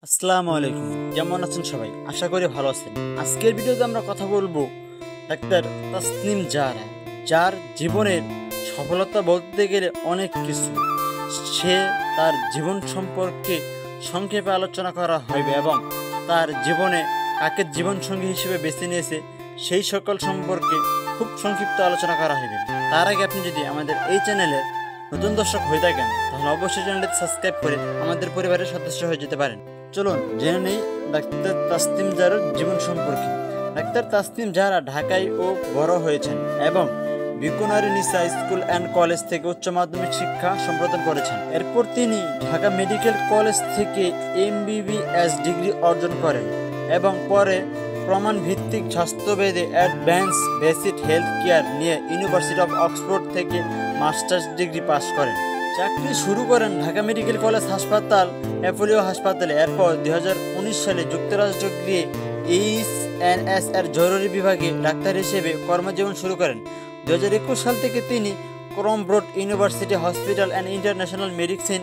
আসসালামু আলাইকুম। কেমন আছেন সবাই? আশা করি ভালো আছেন। আজকের ভিডিওতে আমরা কথা বলবো ডাক্তার তাসনিম জাহরা, যার জীবনের সফলতা বলতে গেলে অনেক কিছু। সে তার জীবন সম্পর্কে সংক্ষেপে আলোচনা করা হবে এবং তার জীবনে কাকে জীবনসঙ্গী হিসেবে বেছে নিয়েছে সেই সকল সম্পর্কে খুব সংক্ষিপ্ত আলোচনা করা হবে। তার আগে আপনি যদি আমাদের এই চ্যানেলের নতুন দর্শক হয়ে থাকেন তাহলে অবশ্যই চ্যানেলটি সাবস্ক্রাইব করে আমাদের পরিবারের সদস্য হয়ে যেতে পারেন। চলুন জেনে নেই ডাক্তার তাসনিম জাহরার জীবন সম্পর্কে। ডাক্তার তাসনিম জাহরা ঢাকায় ও বড় হয়েছেন এবং বিকুনারি নিসা স্কুল অ্যান্ড কলেজ থেকে উচ্চ মাধ্যমিক শিক্ষা সম্পাদন করেছেন। এরপর তিনি ঢাকা মেডিকেল কলেজ থেকে MBBS ডিগ্রি অর্জন করেন এবং পরে প্রমাণ ভিত্তিক স্বাস্থ্যবিধি অ্যাডভান্স বেসিক হেলথ কেয়ার নিয়ে ইউনিভার্সিটি অফ অক্সফোর্ড থেকে মাস্টার্স ডিগ্রি পাশ করেন। চাকরি শুরু করেন ঢাকা মেডিকেল কলেজ হাসপাতাল, অ্যাপোলো হাসপাতালে। এরপর 2019 সালে যুক্তরাষ্ট্র গিয়ে ENS এর জরুরি বিভাগে ডাক্তার হিসেবে কর্মজীবন শুরু করেন। 2021 সাল থেকে তিনি ক্রমব্রোড university hospital and international medicine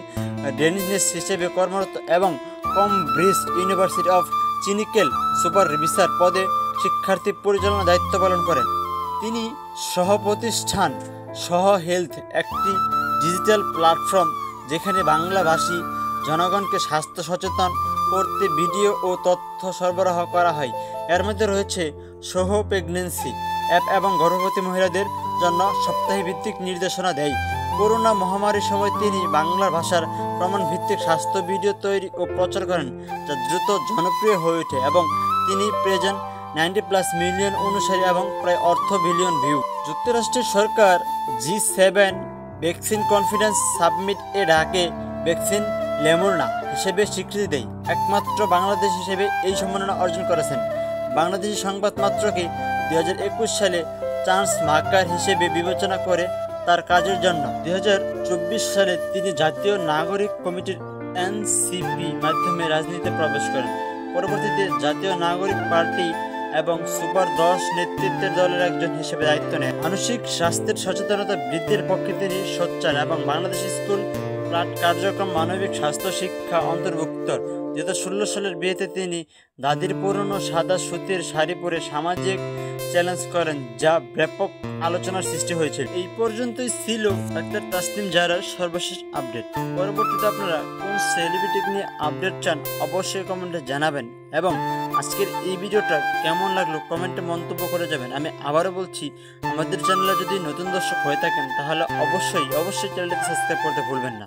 ডেনিস হিসেবে কর্মরত এবং Cambridge University of clinical supervisor পদে শিক্ষার্থী পরিচালনার দায়িত্ব পালন করেন। তিনি সহ-প্রতিষ্ঠান সহ হেলথ, একটি ডিজিটাল প্ল্যাটফর্ম যেখানে বাংলাভাষী জনগণকে স্বাস্থ্য সচেতন করতে ভিডিও ও তথ্য সরবরাহ করা হয়। এর মধ্যে রয়েছে সহ প্রেগন্যান্সি অ্যাপ এবং গর্ভবতী মহিলাদের জন্য সাপ্তাহিক ভিত্তিক নির্দেশনা দেয়। করোনা মহামারীর সময় তিনি বাংলা ভাষার প্রমাণ ভিত্তিক স্বাস্থ্য ভিডিও তৈরি ও প্রচার করেন, যা দ্রুত জনপ্রিয় হয়ে ওঠে এবং তিনি প্রেজেন্ট 90+ মিলিয়ন অনুসারী এবং প্রায় অর্ধ বিলিয়ন ভিউ। যুক্তরাষ্ট্রের সরকার G7 ভ্যাকসিন কনফিডেন্স সাবমিট এ ঢাকে ভ্যাকসিন লেমুরনা হিসেবে স্বীকৃতি দেয়। একমাত্র বাংলাদেশ হিসেবে এই সম্মাননা অর্জন করেছেন। বাংলাদেশি সংবাদ মাত্রকে 2021 সালে চান্স মার্কার হিসেবে বিবেচনা করে তার কাজের জন্য। 2024 সালে তিনি জাতীয় নাগরিক কমিটির NCP মাধ্যমে রাজনীতিতে প্রবেশ করেন। পরবর্তীতে জাতীয় নাগরিক পার্টি এবং সুপার 10 নেতৃত্বের দলের একজন হিসেবে দায়িত্ব নেন। মানসিক স্বাস্থ্যের সচেতনতা বৃদ্ধির পক্ষে তিনি সোচ্চার এবং বাংলাদেশ স্কুল প্লাট কার্যক্রম মানবিক স্বাস্থ্য শিক্ষা অন্তর্ভুক্ত। 2016 সালের বিয়েতে তিনি দাদির পুরনো সাদা সুতির শাড়ি পরে সামাজিক চ্যালেঞ্জ করেন, যা ব্যাপক আলোচনার সৃষ্টি হয়েছিল। এই পর্যন্তই ছিল ডাক্তার তাসনিম জাহরার সর্বশেষ আপডেট। পরবর্তীতে আপনারা কোন সেলিব্রিটি নিয়ে আপডেট চান অবশ্যই কমেন্টে জানাবেন এবং আজকের এই ভিডিওটা কেমন লাগলো কমেন্টে মন্তব্য করে যাবেন। আমি আবারও বলছি, আমাদের চ্যানেলে যদি নতুন দর্শক হয়ে থাকেন তাহলে অবশ্যই চ্যানেলটি সাবস্ক্রাইব করতে ভুলবেন না।